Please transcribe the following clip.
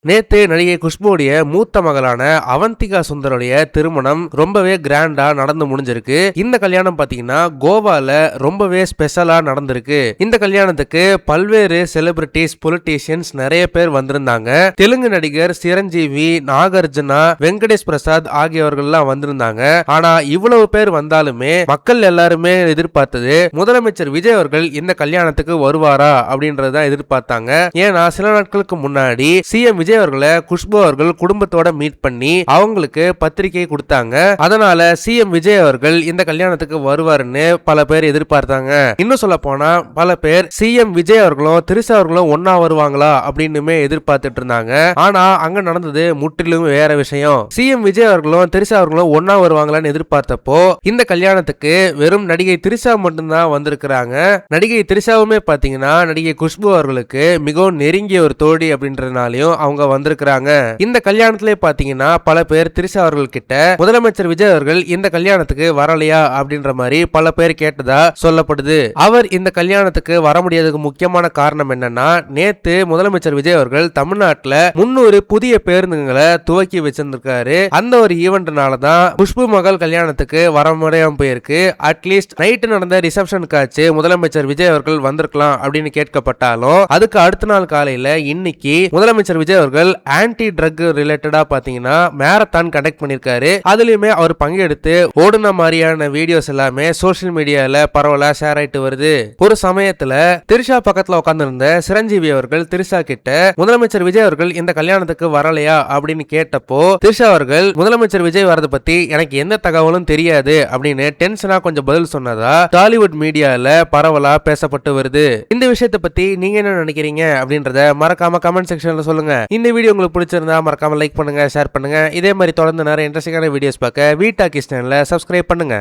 நேத்து நடிகை குஷ்புடைய மூத்த மகளான அவந்திகா சுந்தருடைய திருமணம் ரொம்பவே கிராண்டா நடந்து முடிஞ்சிருக்கு. இந்த கல்யாணம் பாத்தீங்கன்னா கோவால ரொம்பவே ஸ்பெஷலா நடந்திருக்கு. இந்த கல்யாணத்துக்கு பல்வேறு செலிபிரிட்டிஸ், பொலிட்டீஷியன்ஸ் நிறைய பேர் வந்திருந்தாங்க. தெலுங்கு நடிகர் சிரஞ்சீவி, நாகார்ஜுனா, வெங்கடேஷ் பிரசாத் ஆகியவர்கள்லாம் வந்திருந்தாங்க. ஆனா இவ்வளவு பேர் வந்தாலுமே மக்கள் எல்லாருமே எதிர்பார்த்தது முதலமைச்சர் விஜய் அவர்கள் இந்த கல்யாணத்துக்கு வருவாரா அப்படின்றதான் எதிர்பார்த்தாங்க. ஏன்னா சில நாட்களுக்கு முன்னாடி சிஎம் விஜய் அவர்களை குஷ்பு அவர்கள் குடும்பத்தோட மீட் பண்ணி அவங்களுக்கு பத்திரிகை கொடுத்தாங்க. அதனால சிஎம் விஜய் அவர்கள் இந்த கல்யாணத்துக்கு வருவாருன்னு பல பேர் எதிர்பார்த்தாங்க. இன்னும் சொல்ல போனா பல பேர் சிஎம் விஜய் அவர்களும் திரிஷா அவர்களும் ஒன்னா வருவாங்களா அப்படின்னு எதிர்பார்த்துட்டு இருந்தாங்க. ஆனா அங்க நடந்தது முற்றிலும் வேற விஷயம். சிஎம் விஜய் அவர்களும் திரிஷா அவர்களும் ஒன்னா வருவாங்களான்னு எதிர்பார்த்தப்போ இந்த கல்யாணத்துக்கு வெறும் நடிகை திரிஷா மட்டும்தான் வந்திருக்கிறாங்க. நடிகை திரிஷாவுமே பாத்தீங்கன்னா நடிகை குஷ்பு அவர்களுக்கு மிகவும் நெருங்கிய ஒரு தோழி அப்படின்றதுனாலையும் அவங்க வந்திருக்கிறாங்க. இந்த கல்யாணத்திலே பாத்தீங்கன்னா பல பேர் திரிஷா அவர்கள் கிட்ட முதலமைச்சர் விஜய் அவர்கள் இந்த கல்யாணத்துக்கு வரலையா அப்படின்ற மாதிரி பல பேர் கேட்டதா சொல்லப்படுது. அவர் இந்த கல்யாணத்துக்கு வர முடியாததுக்கு முக்கியமான காரணம் என்னன்னா, நேத்து முதலமைச்சர் விஜய் அவர்கள் தமிழ்நாட்டுல 300 புதிய பேருந்துகளை துவக்கி வச்சிருந்திருக்காரு. அந்த ஒரு ஈவென்ட்னாலதான் குஷ்பு மகள் கல்யாணத்துக்கு வர முடியாம போயிருக்கு. அட்லீஸ்ட் நைட்டு நடந்த ரிசப்ஷனுக்காச்சு முதலமைச்சர் விஜய் அவர்கள் வந்திருக்கலாம் அப்படின்னு கேட்கப்பட்டாலும் அதுக்கு அடுத்த நாள் காலையில இன்னைக்கு முதலமைச்சர் விஜய் அவர்கள் ஆன்டி ட்ரக் ரிலேட்டடா பாத்தீங்கன்னா மேரத்தான் கண்டக்ட் பண்ணிருக்காரு. அதுலயுமே அவர் பங்கெடுத்து ஓடுன மாதிரியான வீடியோஸ் எல்லாமே சோசியல் மீடியால பரவலா ஷேர் ஆயிட்டு வருது. ஒரு சமயத்துல திரிஷா பக்கத்துல உட்கார்ந்திருந்த சிரஞ்சீவி அவர்கள் திரிஷா கிட்ட முதலமைச்சர் விஜய் அவர்கள் இந்த கல்யாணத்துக்கு வரலையா அப்படின்னு கேட்டப்போ திரிஷா அவர்கள் முதலமைச்சர் விஜய் வரதை பத்தி எனக்கு எந்த தகவலும் தெரியாது அப்படின்னு டென்ஷனா கொஞ்சம் பதில் சொன்னதா டாலிவுட் மீடியால பரவலா பேசப்பட்டு வருது. இந்த விஷயத்தை பத்தி நீங்க என்ன நினைக்கிறீங்க அப்படின்றத மறக்காம கமெண்ட் செக்ஷன்ல சொல்லுங்க. இந்த வீடியோ உங்களுக்கு பிடிச்சிருந்தா மறக்காம லைக் பண்ணுங்க, ஷேர் பண்ணுங்க. இதே மாதிரி தொடர்ந்து நிறைய இன்ட்ரெஸ்டிங்கான வீடியோஸ் பார்க்க வீட்டா கிஸ் சேனலை சப்ஸ்கிரைப் பண்ணுங்க.